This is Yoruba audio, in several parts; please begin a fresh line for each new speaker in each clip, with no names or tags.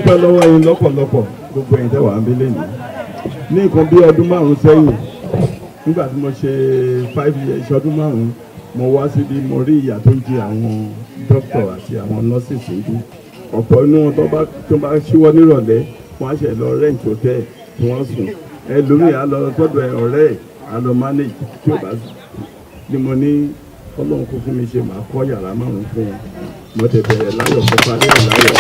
dúpẹ́ lọ́wọ́ yín lọ́pọ̀lọpọ̀ gbogbo ẹ̀yin tẹ́ wà ń bílẹ̀ yìí ní nǹkan bí ọdún 5 sẹ́yìn nígbà tí mo ṣe 5 years ọdún 5 mo wá síbi mo rí ìyà tó ń jẹ àwọn dókítà àti àwọn nurses níbí ọ̀pọ̀ inú wọn tó bá ṣíwọ́ nírọ̀lẹ́ wọ́n á ṣe lọ rent hotel tí wọ́n sùn ẹlòmíì á lọ tọ́jú ọ̀rẹ́ ẹ̀ á lọ manage tí ò bá ní mo ní ọlọ́run kó fún mi ṣe máa kọ́ yàrá 5 fún wọn mo ti bẹ̀rẹ̀ láyọ̀ kó parí ẹ̀ láyọ̀.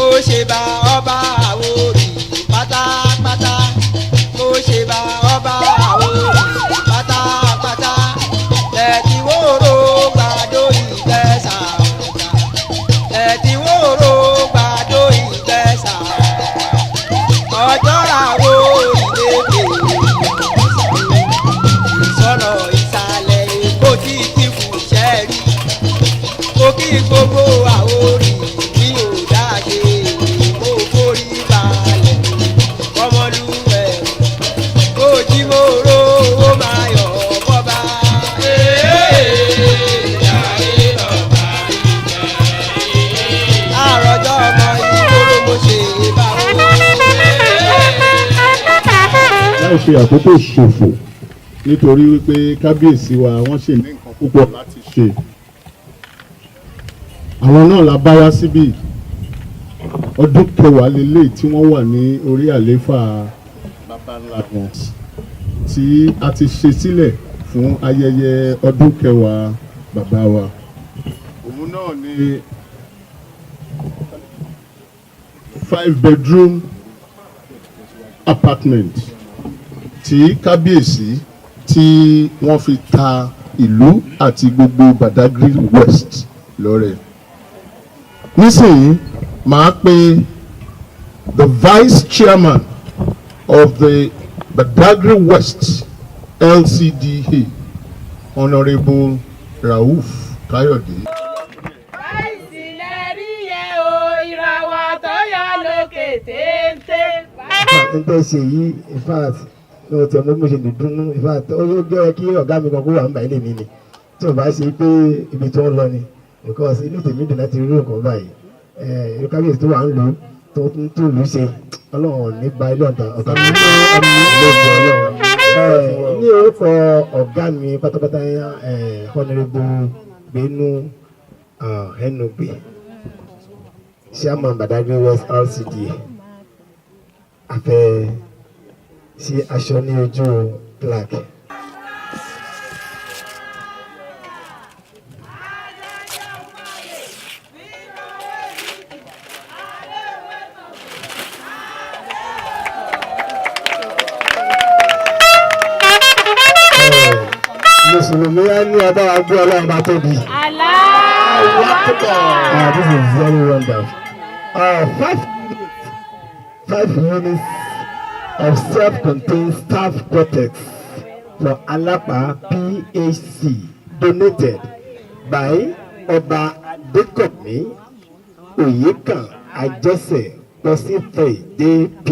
ó ṣe bá ọba Àwórì pátápátá ó ṣe bá ọba Àwórì pátápátá ẹ̀tí wóró gbàdó ìgbẹ́sà ẹ̀tí wóró gbàdó ìgbẹ́sà ọjọ́ ràwọ̀ ìdèbè ìsọ̀nà ìsàlẹ̀ èkó tí kì fún ṣẹ́rí ó kí gbogbo Àwórì ní òdáṣe kó forí balẹ̀ ọmọlúwẹ̀ kó jí mòró ó máa yọ̀ bọ́ba. àròjọ ọmọ ìgboro mo ṣe bá wọn.
láì fi àkókò ṣòfò nítorí wípé kábíyèsí wa wọ́n ṣe ní nǹkan púpọ̀ láti ṣe àwọn náà la bá wá síbí ọdún 10 lélẹ́yìí tí wọ́n wà ní orí àlééfà bàbá ńlá wọn tí a ti ṣe sílẹ̀ fún ayẹyẹ ọdún 10 bàbá wa òun náà ní 5-bedroom apartment tí kábíyèsí tí wọ́n fi ta ìlú àti gbogbo Badagry West lọ́rẹ. nísìnyí màá pe the vice chairman of the Badagry West LCDA Honourable Rauf Kayode.
Nǹkan ṣe yìí in fact ní o tí ọmọ mi ṣe lè dùnnú in fact ó yóò gẹ́ kí ọ̀gá mi kan kó wà ń bá ilé mi ni tí o bá ṣe pé ibi tí wọ́n lọ ni because inú tèmi dùn láti rí nǹkan báyìí ìlú kábíyèsí tó wà ń lò tó ń tó ìlú ṣe ọlọ́run ní ba ilé ọ̀tá ọ̀tá mi ní ọmọ ilé ìjọ ọlọ́run ní orúkọ ọ̀gá mi pátápátá Honourable Gbénú Ẹnugbe Chairman Badagry West LCDA a fẹ́ sí aṣọ ní ojú plaque. Mùsùlùmí á ní ọba àgbẹ̀ ọlọ́run bá tóbi. This is very wonderful. 5 units of self-contained staff quarters for Alapa PHC donated by Ọba Adékọ̀mí Oyèkán Àjọṣe Pọ́sífẹ̀ JP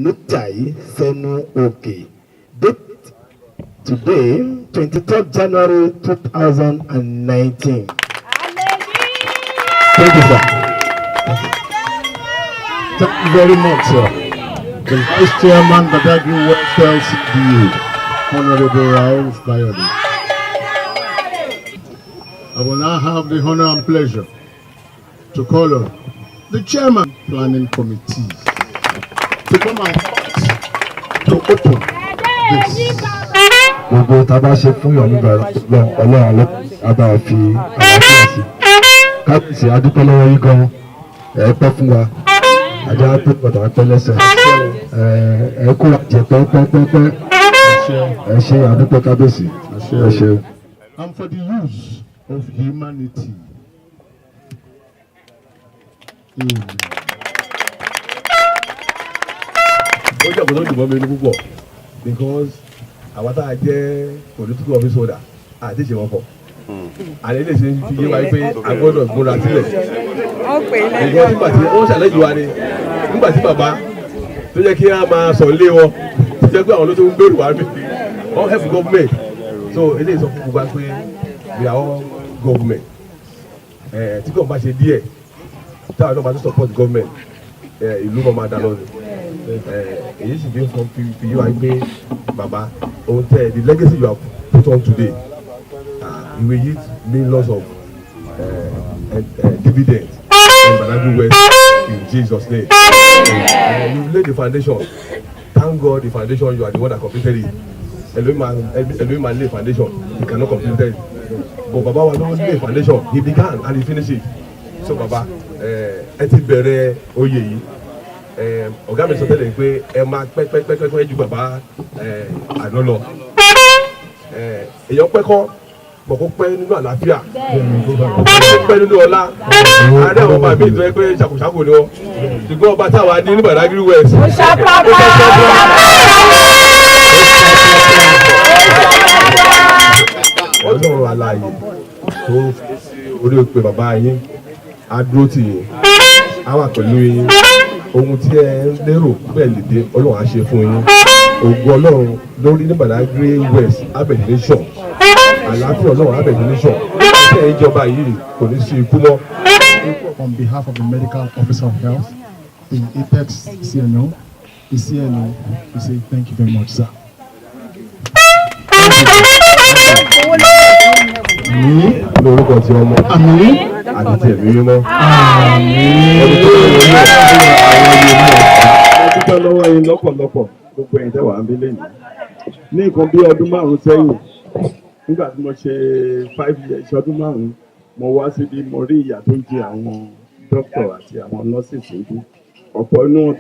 Nutai Sẹ́nu Òkè. Date today, 23rd January 2019. Thank you, sir. Thank you very much, sir. The Vice Chairman, Badagry West LCDA, Honourable Rauf Kayode. I will now have the honor and pleasure to call on the Chairman Planning Committee to come and to open this. Gbogbo tá a bá ṣe fún yàn nígbà ọlọ́run alẹ́ agbára fi àlàáfíà sí. Kábíyèsí adúpẹ́ lọ́wọ́ yín gan-an ẹ pẹ́ fún wa ajá pé pọ̀tà pẹ́ lẹ́sẹ̀ ẹ kó àjẹ pẹ́pẹ́pẹ́ ẹ ṣe adúpẹ́ kábíyèsí ẹ ṣe.
And for the use of humanity.
Ó jẹ́ àkóso ìdìbò mi ní púpọ̀ because àwọn tá a jẹ́ political office holder àti ìṣèwọ̀n pọ̀. Àlẹ́ ilé ṣe fi yé wa pé a gbọ́dọ̀ gbóra sílẹ̀. Ìgbọ́n nígbà tí wọ́n ṣàlẹ́jù wa ni nígbà tí bàbá tó jẹ́ kí a máa sọ ilé wọn tó jẹ́ pé àwọn ló tó ń gbèrú wa bí wọ́n help government. So eléyìí sọ fún gbogbo pé we are all government. Tí kò bá ṣe díẹ̀ táwọn náà máa tún support government ìlú máa máa dá lọ́dún èyí sì fi ń fọ́n fi yí wa gbé bàbá ohun tẹ́ the legacy you have put on today you will yield millions of dividends in Badagry West in Jesus' name. You laid the foundation. Thank God the foundation you are the one that completed it. Elohim man lay foundation, he cannot complete it. But Baba was not lay foundation, he began and he finished it. So Baba, ẹ ti bẹ̀rẹ̀ oyè yìí. Ọ̀gá mi sọ tẹ́lẹ̀ pé ẹ máa pẹ́ ju bàbá àná lọ. Èèyàn pẹ́ kọ́ bọ̀ kó pẹ́ nínú àlàáfíà kó pẹ́ nínú ọlá àárẹ̀ àwọn ọba mi ìtọ́ ẹ pé ṣàkóṣàkó ni wọ́n ṣùgbọ́n ọba táwa ní Badagry West. wọ́n sọ̀rọ̀ àlàyé tó orí òpè bàbá yín adúró tì yín á wà pẹ̀lú yín ohun tí ẹ ń lérò bẹ́ẹ̀ lè dé Ọlọ́run á ṣe fún yín ògo Ọlọ́run lórí ní Badagry West abẹ̀dẹ̀lẹ́sọ̀ àlàáfíà Ọlọ́run abẹ̀dẹ̀lẹ́sọ̀ ṣé ìjọba yìí kò ní sí ikú mọ́.
On behalf of the Medical Officer of Health in Apex CNO, we say thank you very much, sir.
lórúkọ tí ọmọ àti tí ẹ̀mí mímọ́.
mo dúpẹ́ lọ́wọ́ yín lọ́pọ̀lọpọ̀ gbogbo ẹ̀yin tẹ́ wà ń bí lẹ́yìn ní nǹkan bí ọdún 5 sẹ́yìn nígbà tí mo ṣe 5 years ọdún 5 mo wá síbi mo rí ìyà tó ń jẹ àwọn dókítà àti àwọn nọ́ọ̀sì síbí ọ̀pọ̀ inú wọn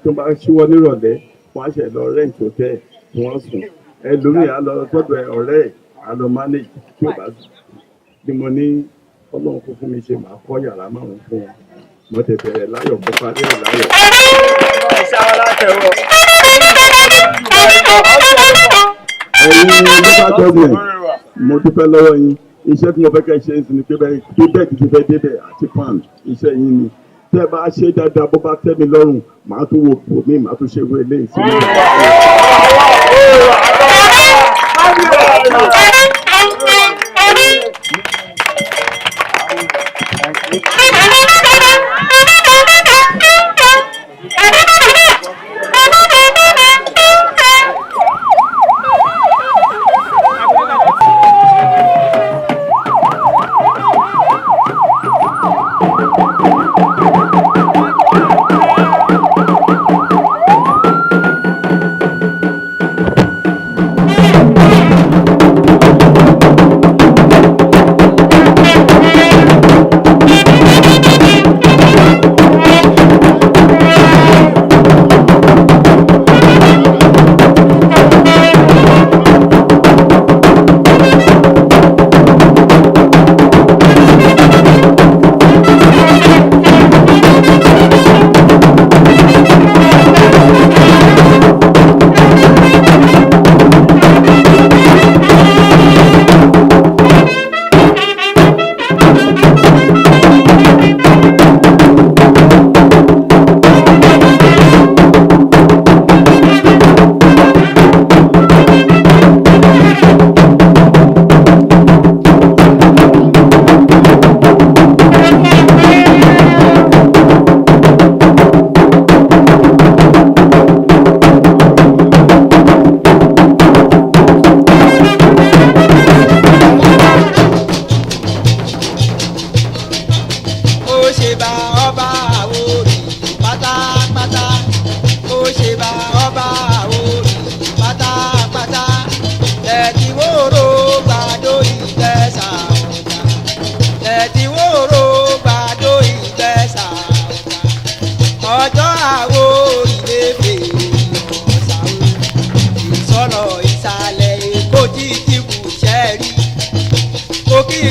tó bá ṣíwọ́ nírọ̀lẹ́ wọ́n á ṣe lọ rẹ́ǹtì hòtẹ́ẹ̀ tí wọ́n sùn ẹlòmíì á lọ tọ́jú ọ̀rẹ́ ẹ̀ á lọ manage tí ò bá sùn bí mo ní Ọlọ́run kó fún mi ṣe máa kọ́ yàrá 5 fún wọn mo tẹ̀ bẹ̀rẹ̀ láyọ̀ kó parí ẹ̀ láyọ̀. ẹ̀yin local government mo dúpẹ́ lọ́wọ́ yín iṣẹ́ tí mo fẹ́ kẹ́ ṣe ń sin ní pé bẹ́ẹ̀ ti fẹ́ débẹ̀ àti pan iṣẹ́ yín ni tẹ́ bá ṣe dáadáa bó bá tẹ́ mi lọ́rùn màá tún wo pò mí màá tún ṣe wé eléyìí sí mi.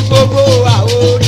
Gbogbo àwọn